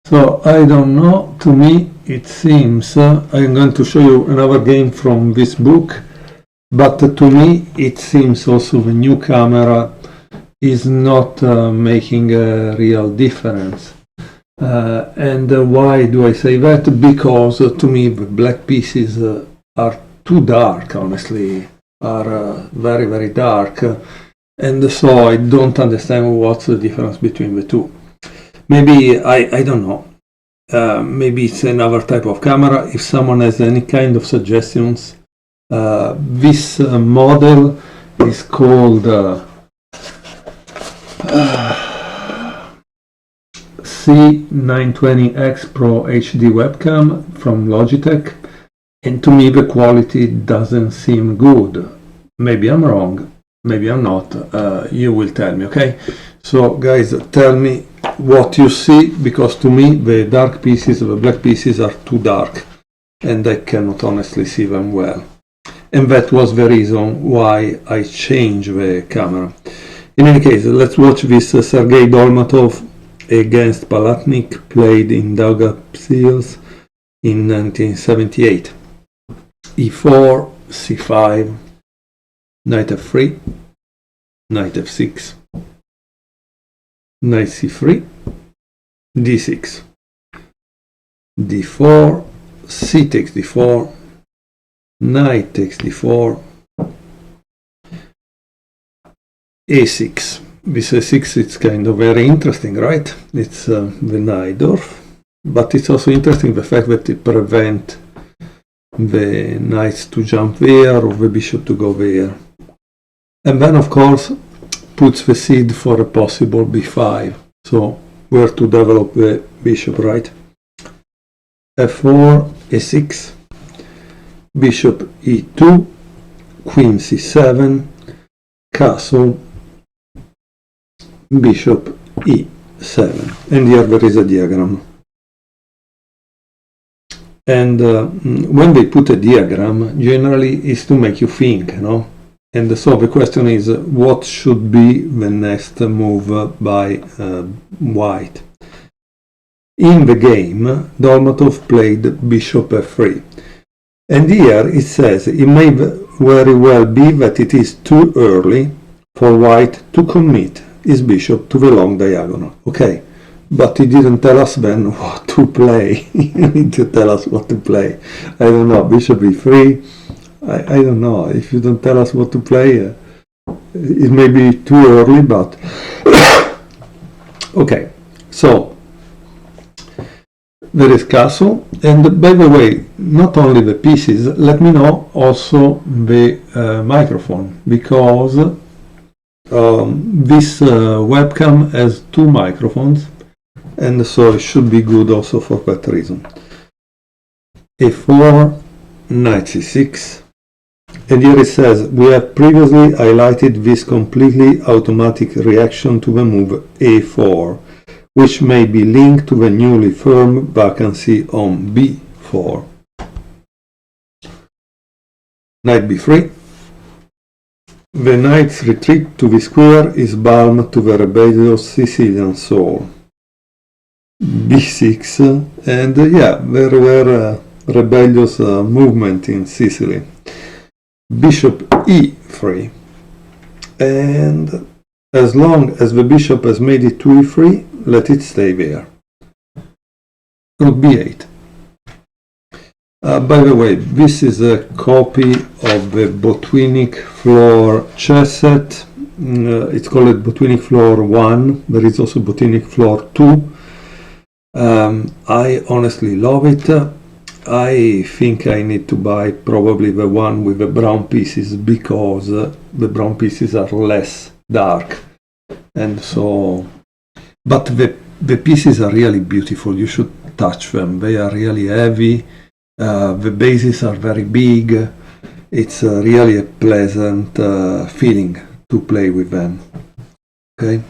So I don't know, to me it seems, I'm going to show you another game from this book, but to me it seems also the new camera is not making a real difference. And why do I say that? Because to me the black pieces are too dark, honestly, are very, very dark, and so I don't understand what's the difference between the two. Maybe, I don't know, maybe it's another type of camera. If someone has any kind of suggestions, this model is called C920X Pro HD webcam from Logitech, and to me the quality doesn't seem good. Maybe I'm wrong, maybe I'm not, you will tell me, okay? So guys, tell me what you see, because to me the dark pieces, the black pieces are too dark and I cannot honestly see them well. And that was the reason why I changed the camera. In any case, let's watch this Sergey Dolmatov against Palatnik, played in Daugavpils in 1978. E4, C5, Knight F3, Knight F6, Knight C3, D6, D4, C takes D4, Knight takes D4, A6. This A6 is kind of very interesting, right? It's the Najdorf, but it's also interesting the fact that it prevents the knights to jump there or the bishop to go there. And then, of course, puts the seed for a possible b5. So, where to develop the bishop, right? F4, A6, bishop E2, queen C7, castle, bishop E7. And here there is a diagram. And when they put a diagram, generally is to make you think, no? And so the question is, what should be the next move by white? In the game, Dolmatov played bishop f3. And here it says it may very well be that it is too early for white to commit his bishop to the long diagonal. Okay, but he didn't tell us then what to play. You need to tell us what to play. I don't know, bishop e3. I don't know. If you don't tell us what to play, it may be too early, but okay. So there is castle, and by the way, not only the pieces. Let me know also the microphone, because this webcam has two microphones, and so it should be good also for that reason. A4, knight c6. And here it says, we have previously highlighted this completely automatic reaction to the move a4, which may be linked to the newly formed vacancy on b4. Knight b3. The knight's retreat to the square is balm to the rebellious Sicilian soul. b6, and yeah, there were rebellious movement in Sicily. Bishop e3, and as long as the bishop has made it to e3, let it stay there. Rook b8. By the way, this is a copy of the Botvinnik-Flohr chess set. It's called Botvinnik-Flohr 1. There is also Botvinnik-Flohr 2. I honestly love it. I think I need to buy probably the one with the brown pieces, because the brown pieces are less dark, and so, but the pieces are really beautiful. You should touch them. They are really heavy. The bases are very big. It's really a pleasant feeling to play with them. Okay.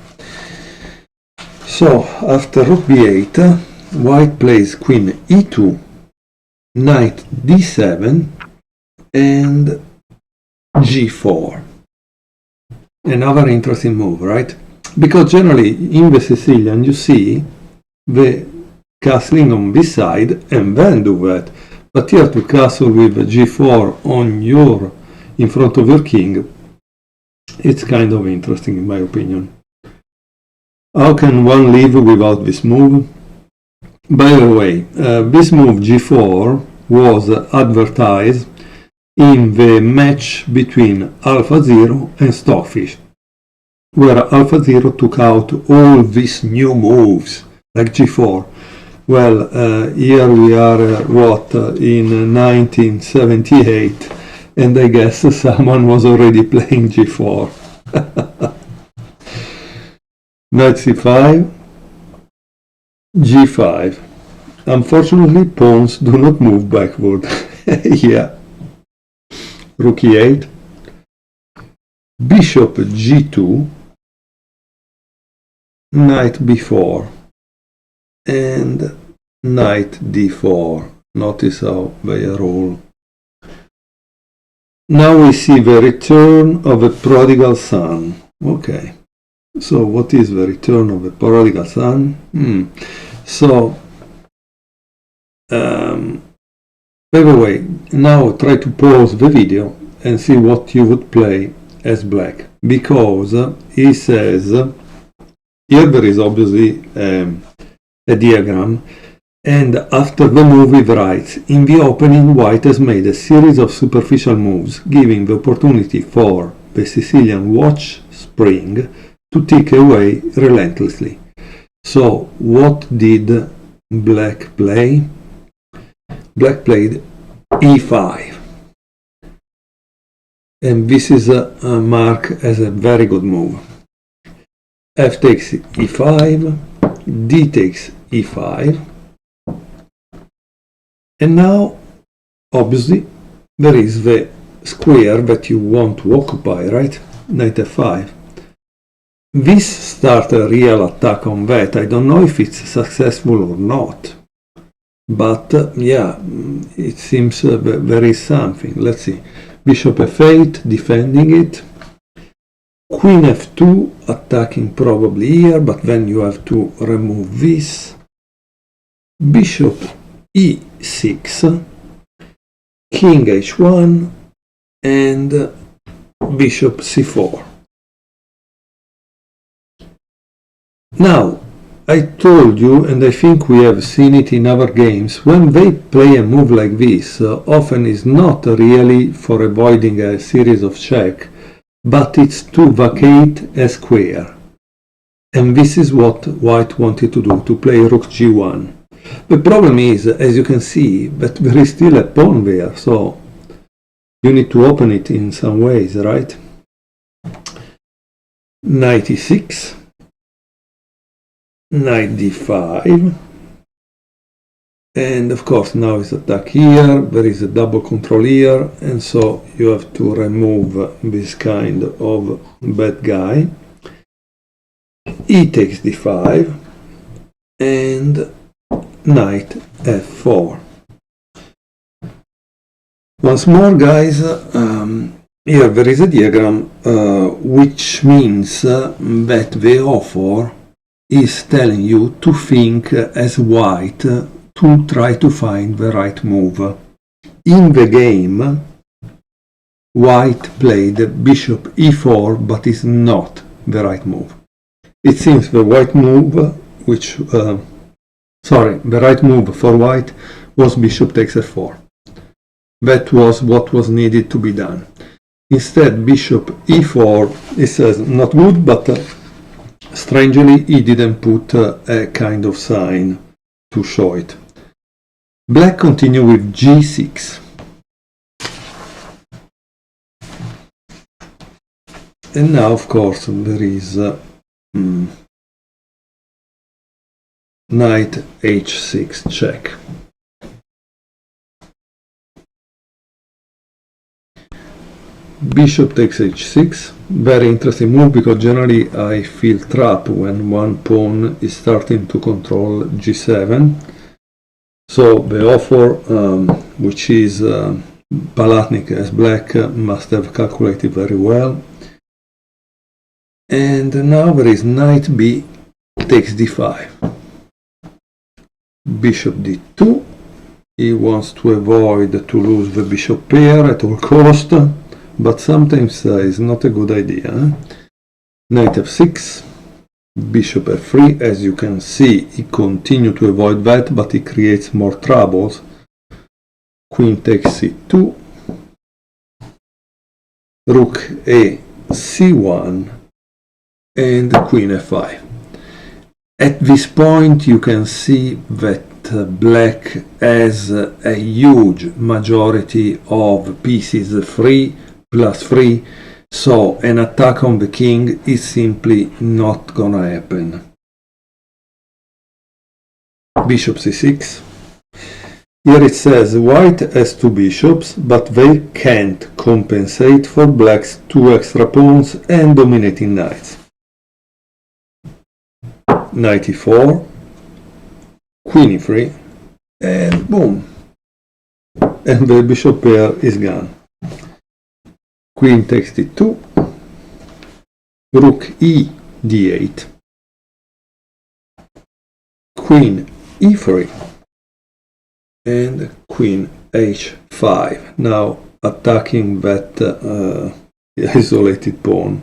So after rook b8, white plays queen e2, knight d7, and g4. Another interesting move, right? Because generally in the Sicilian you see the castling on this side and then do that. But here to castle with g4 in front of your king, it's kind of interesting in my opinion. How can one live without this move? By the way, this move g4 was advertised in the match between AlphaZero and Stockfish, where AlphaZero took out all these new moves, like g4. Well, here we are, in 1978, and I guess someone was already playing g4. Knight c5, g5. Unfortunately, pawns do not move backward. Yeah. Rook e8, bishop g2, knight b4, and knight d4. Notice how they are all. Now we see the return of a prodigal son. Okay, so what is the return of a prodigal son? So, by the way, now try to pause the video and see what you would play as black, because he says, here there is obviously a diagram, and after the move he writes, in the opening white has made a series of superficial moves, giving the opportunity for the Sicilian watch spring to tick away relentlessly. So what did black play? Black played e5, and this is marked as a very good move. F takes e5, d takes e5, and now obviously there is the square that you want to occupy, right? Knight f5. This starts a real attack on that. I don't know if it's successful or not. But yeah, it seems there is something. Let's see. Bishop f8, defending it. Queen f2, attacking probably here, but then you have to remove this. Bishop e6, king h1, and bishop c4. Now, I told you, and I think we have seen it in other games, when they play a move like this, often is not really for avoiding a series of check, but it's to vacate a square. And this is what white wanted to do, to play rook g1. The problem is, as you can see, that there is still a pawn there, so you need to open it in some ways, right? Knight e6. Knight d5, and of course now is attack here, there is a double control here, and so you have to remove this kind of bad guy. E takes d5, and knight f4. Once more, guys, here there is a diagram which means that the author is telling you to think as white to try to find the right move. In the game, white played bishop e4, but is not the right move. It seems the right move, the right move for white was bishop takes f4. That was what was needed to be done. Instead, bishop e4, it says not good, but strangely, he didn't put a kind of sign to show it. Black continue with g6. And now, of course, there is knight h6 check. Bishop takes h6, very interesting move, because generally I feel trapped when one pawn is starting to control g7. So the author, which is Palatnik as black, must have calculated very well. And now there is knight b takes d5. bishop d2. He wants to avoid to lose the bishop pair at all cost, but sometimes it's not a good idea. Knight f6, bishop f3. As you can see, he continues to avoid that, but he creates more troubles. Queen takes c2, rook a c1, and queen f5. At this point you can see that black has a huge majority of pieces 3 plus 3, so an attack on the king is simply not gonna happen. Bishop c6. Here it says white has 2 bishops, but they can't compensate for black's 2 extra pawns and dominating knights. Knight e4, queen e3, and boom, and the bishop pair is gone. Queen takes d2, rook e d8, queen e3, and queen h5, now attacking that isolated pawn.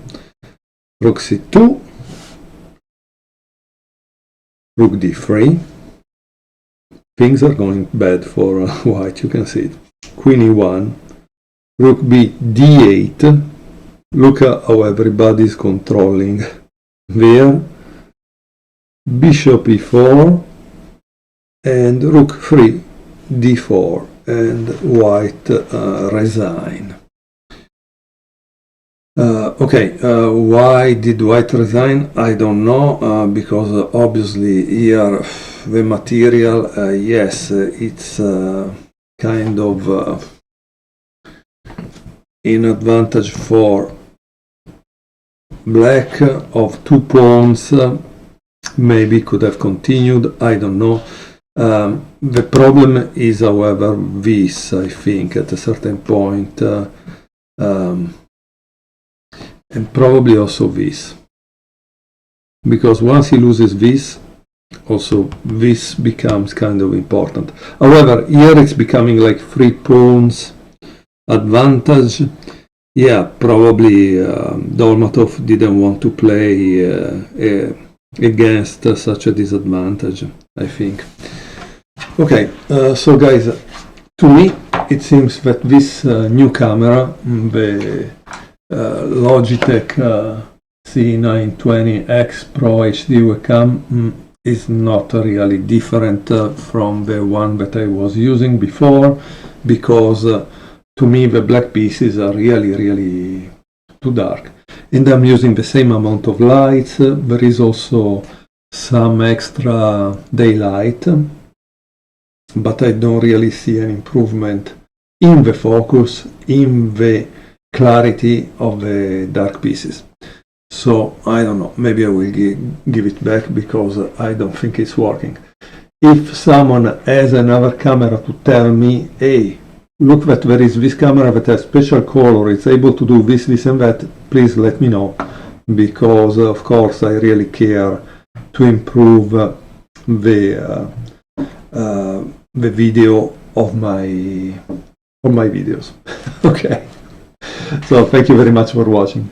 Rook c2, rook d3. Things are going bad for white, you can see it. Queen e1, rook b d8. Look at how everybody is controlling there. Bishop e4 and rook 3 d4, and white resign. Why did white resign? I don't know, because obviously here the material, yes, it's kind of in advantage for black of 2 pawns. Maybe could have continued, I don't know. The problem is, however, this, I think, at a certain point, and probably also this, because once he loses this, also this becomes kind of important. However, here it's becoming like 3 pawns advantage. Yeah, probably Dolmatov didn't want to play against such a disadvantage, I think. Okay, so guys, to me it seems that this new camera, the Logitech C920X Pro HD webcam, is not really different from the one that I was using before, because to me the black pieces are really too dark, and I'm using the same amount of lights. There is also some extra daylight, but I don't really see an improvement in the focus, in the clarity of the dark pieces. So I don't know, maybe I will give it back, because I don't think it's working. If someone has another camera to tell me, hey, look that there is this camera that has special color, it's able to do this, this and that, please let me know, because of course I really care to improve the video of my videos. Okay, so thank you very much for watching.